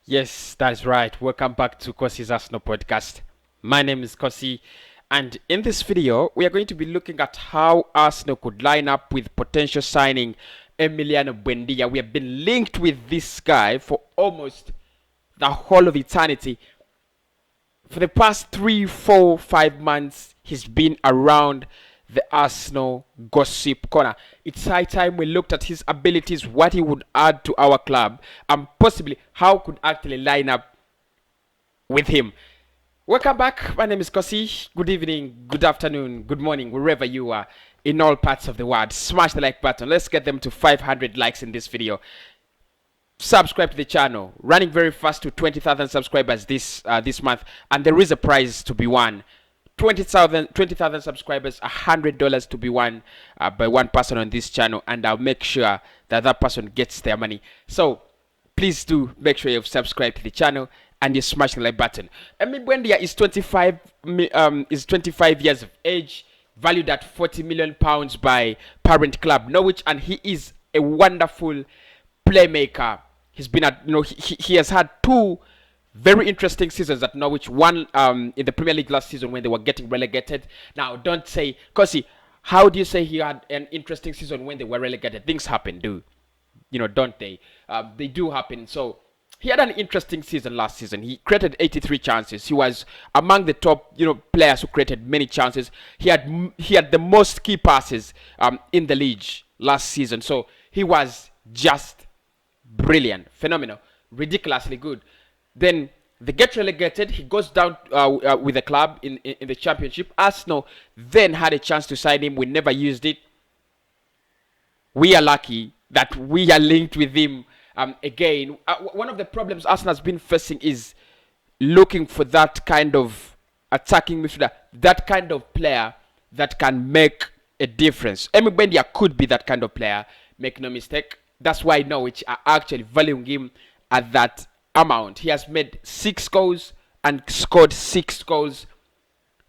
Yes, that's right. Welcome back to Kosi's Arsenal podcast. My name is Kosi, and in this video, we are going to be looking at how Arsenal could line up with potential signing Emiliano Buendia. We have been linked with this guy for almost the whole of eternity. For the past 3, 4, 5 months, he's been around the Arsenal gossip corner. It's high time we looked at his abilities, what he would add to our club, and possibly how could actually line up with him. Welcome back. My name is Kosi. Good evening, good afternoon, good morning, wherever you are in all parts of the world. Smash the like button. Let's get them to 500 likes in this video. Subscribe to the channel. Running very fast to 20,000 subscribers this month, and there is a prize to be won. 20,000 subscribers, $100 to be won by one person on this channel, and I'll make sure that that person gets their money. So please do make sure you've subscribed to the channel and you smash the like button. Emi Buendia is 25 years of age, valued at £40 million by parent club Norwich, and he is a wonderful playmaker. He's been at he has had two very interesting seasons at Norwich. One in the Premier League last season when they were getting relegated. Now don't say, Kosi, how do you say he had an interesting season when they were relegated? Things happen, don't they? They do happen. So he had an interesting season last season. He created 83 chances. He was among the top, players who created many chances. He had the most key passes in the league last season. So he was just brilliant, phenomenal, ridiculously good. Then they get relegated. He goes down with the club in the championship. Arsenal then had a chance to sign him. We never used it. We are lucky that we are linked with him again. One of the problems Arsenal has been facing is looking for that kind of attacking midfielder, that kind of player that can make a difference. Emi Buendia could be that kind of player, make no mistake. That's why Norwich are actually valuing him at that amount. He has made 6 goals and scored 6 goals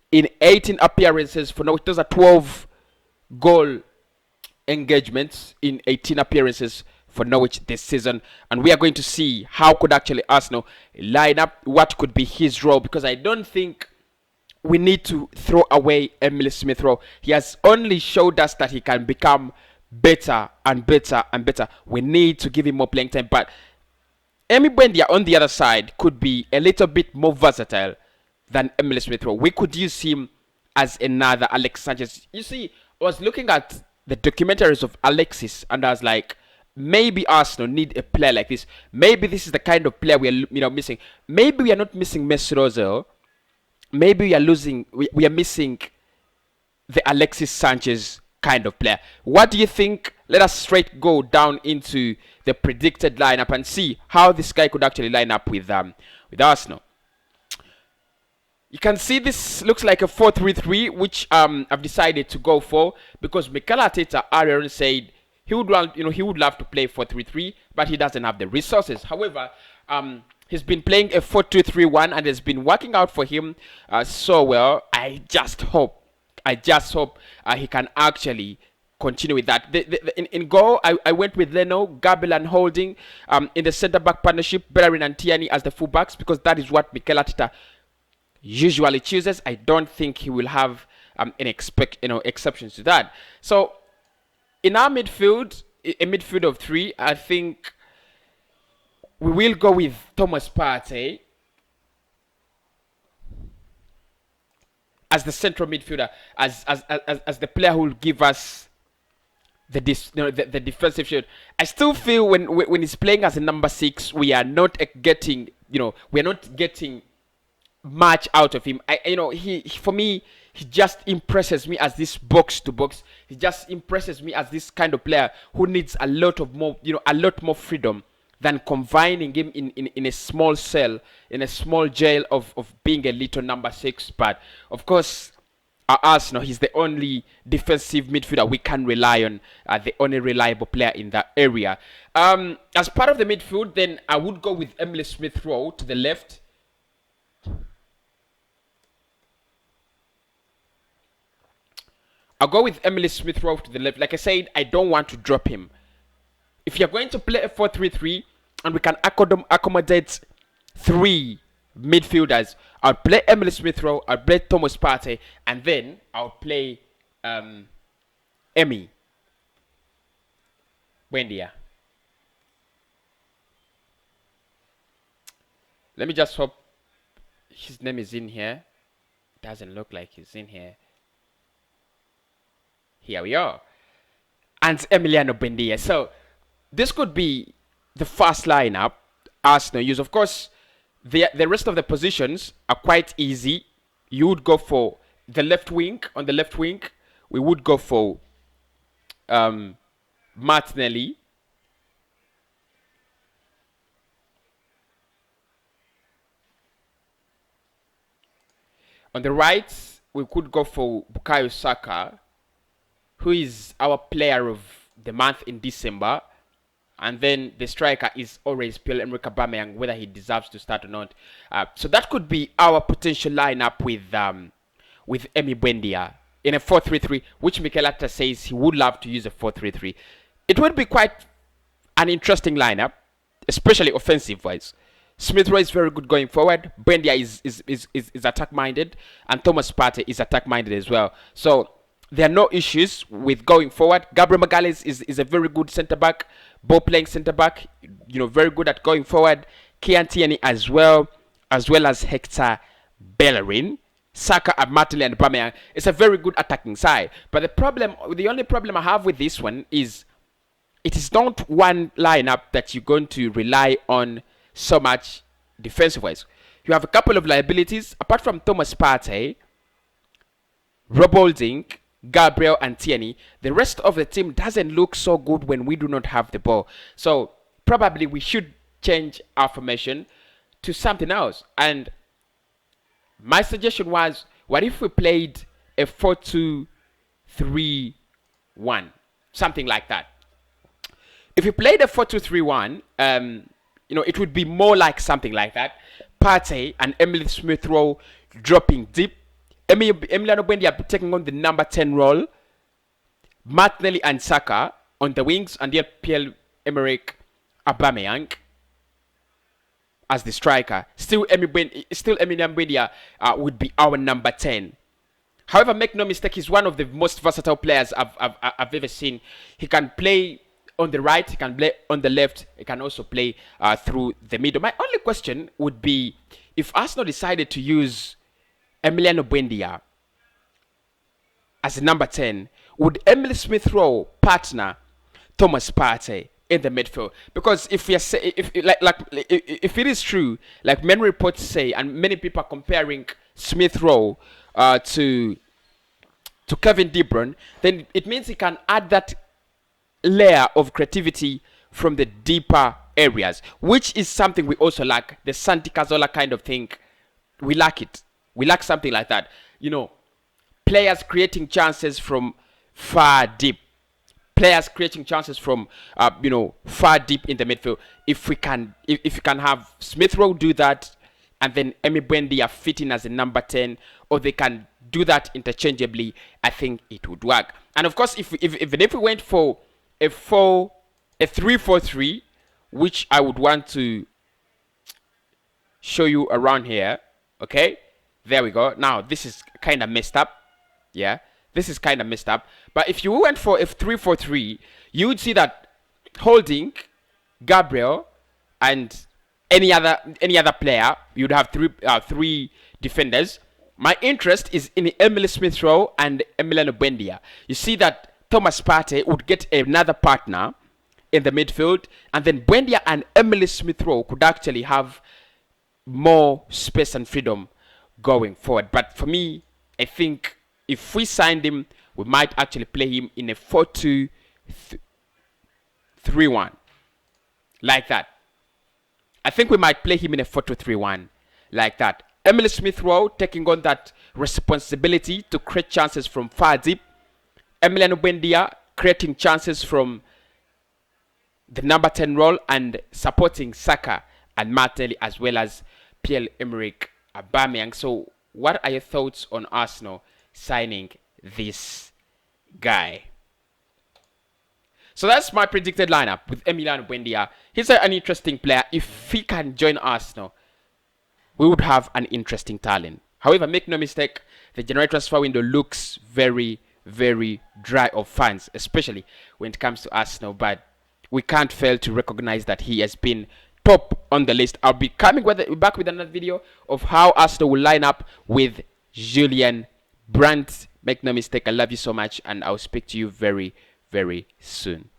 in 18 appearances for Norwich. Those are 12 goal engagements in 18 appearances for Norwich this season, and we are going to see how could actually Arsenal line up, what could be his role, because I don't think we need to throw away Emile Smith Rowe. He has only showed us that he can become better and better and better. We need to give him more playing time, but Emi Buendia on the other side could be a little bit more versatile than Emile Smith Rowe. We could use him as another Alex Sanchez. You see, I was looking at the documentaries of Alexis, and I was like, maybe Arsenal need a player like this. Maybe this is the kind of player we are missing. Maybe we are not missing Mesut Ozil. Maybe we are missing the Alexis Sanchez kind of player. What do you think? Let us straight go down into the predicted lineup and see how this guy could actually line up with Arsenal. You can see this looks like a 4-3-3, which I've decided to go for because Mikel Arteta earlier said he would love to play 4-3-3, but he doesn't have the resources. However, he's been playing a 4-2-3-1 and it's been working out for him so well. I just hope he can actually continue with that. In goal, I went with Leno, Gabriel and Holding. In the centre-back partnership, Bellerin and Tierney as the fullbacks, because that is what Mikel Arteta usually chooses. I don't think he will have any exceptions to that. So in our midfield, a midfield of 3, I think we will go with Thomas Partey as the central midfielder, as the player who will give us the defensive shield. I still feel when he's playing as a number 6, we are not getting much out of him. For me, he just impresses me as this box to box. He just impresses me as this kind of player who needs a lot more freedom than confining him in a small cell, in a small jail of being a little number 6. But of course, at Arsenal, he's the only defensive midfielder we can rely on, the only reliable player in that area. As part of the midfield, then I would go with Emile Smith Rowe to the left. I'll go with Emile Smith Rowe to the left. Like I said, I don't want to drop him. If you're going to play a 4-3-3 and we can accommodate three midfielders. I'll play Emily Smith Rowe, I'll play Thomas Partey, and then I'll play EMI Buendia. Let me just hope his name is in here. Doesn't look like he's in here. Here we are. And Emiliano Buendia. So this could be the first lineup Arsenal use. Of course, the rest of the positions are quite easy. You would go for the left wing. On the left wing, we would go for Martinelli. On the right, we could go for Bukayo Saka, who is our player of the month in December. And then the striker is always Pierre-Emerick Aubameyang, whether he deserves to start or not. So that could be our potential lineup with EMI Buendia in a 4-3-3, which Mikel Arteta says he would love to use a 4-3-3. It would be quite an interesting lineup, especially offensive-wise. Smith Rowe is very good going forward. Buendia is attack-minded, and Thomas Partey is attack-minded as well. So there are no issues with going forward. Gabriel Magalhaes is a very good centre-back, ball-playing centre-back, very good at going forward. Kian Tierney as well as Hector Bellerin. Saka and Martinelli and Aubameyang. It's a very good attacking side. But the only problem I have with this one is it is not one lineup that you're going to rely on so much defensive-wise. You have a couple of liabilities. Apart from Thomas Partey, Rob Holding, Gabriel and Tierney, the rest of the team doesn't look so good when we do not have the ball. So probably we should change our formation to something else. And my suggestion was, what if we played a 4-2-3-1? Something like that. If you played a 4-2-3-1, it would be more like something like that. Partey and Emily Smith Rowe dropping deep. Emiliano Buendia taking on the number 10 role. Martinelli and Saka on the wings, and then Pierre-Emerick Aubameyang as the striker. Still Emiliano Buendia would be our number 10. However, make no mistake, he's one of the most versatile players I've ever seen. He can play on the right, he can play on the left, he can also play through the middle. My only question would be, if Arsenal decided to use Emiliano Buendia as a number 10, would Emily Smith Rowe partner Thomas Partey in the midfield? Because if it is true, like many reports say, and many people are comparing Smith Rowe to Kevin De Bruyne, then it means he can add that layer of creativity from the deeper areas, which is something we also lack. The Santi Cazorla kind of thing, we lack it. We lack something like that. Players creating chances from far deep. Players creating chances from far deep in the midfield. If you can have Smith Rowe do that, and then Emi Buendia fit in as a number 10, or they can do that interchangeably, I think it would work. And of course, if we went for a 3-4-3, which I would want to show you around here, okay? There we go. Now, this is kind of messed up. Yeah, this is kind of messed up. But if you went for a 3-4-3, you would see that Holding, Gabriel, and any other player, you'd have three defenders. My interest is in Emily Smith Rowe and Emiliano Buendia. You see that Thomas Partey would get another partner in the midfield, and then Buendia and Emily Smith Rowe could actually have more space and freedom going forward. But for me, I think if we signed him, we might actually play him in a 4-2-3-1, like that. I think we might play him in a 4-2-3-1, like that. Emily Smith Rowe taking on that responsibility to create chances from far deep. Emiliano Buendia creating chances from the number 10 role and supporting Saka and Martinelli as well as Pierre-Emerick Aubameyang. So what are your thoughts on Arsenal signing this guy? So that's my predicted lineup with Emiliano Buendia. He's an interesting player. If he can join Arsenal, we would have an interesting talent. However, make no mistake, the January transfer window looks very, very dry of funds, especially when it comes to Arsenal. But we can't fail to recognize that he has been top on the list. I'll be coming back with another video of how Arsenal will line up with Julian Brandt. Make no mistake, I love you so much, and I'll speak to you very, very soon.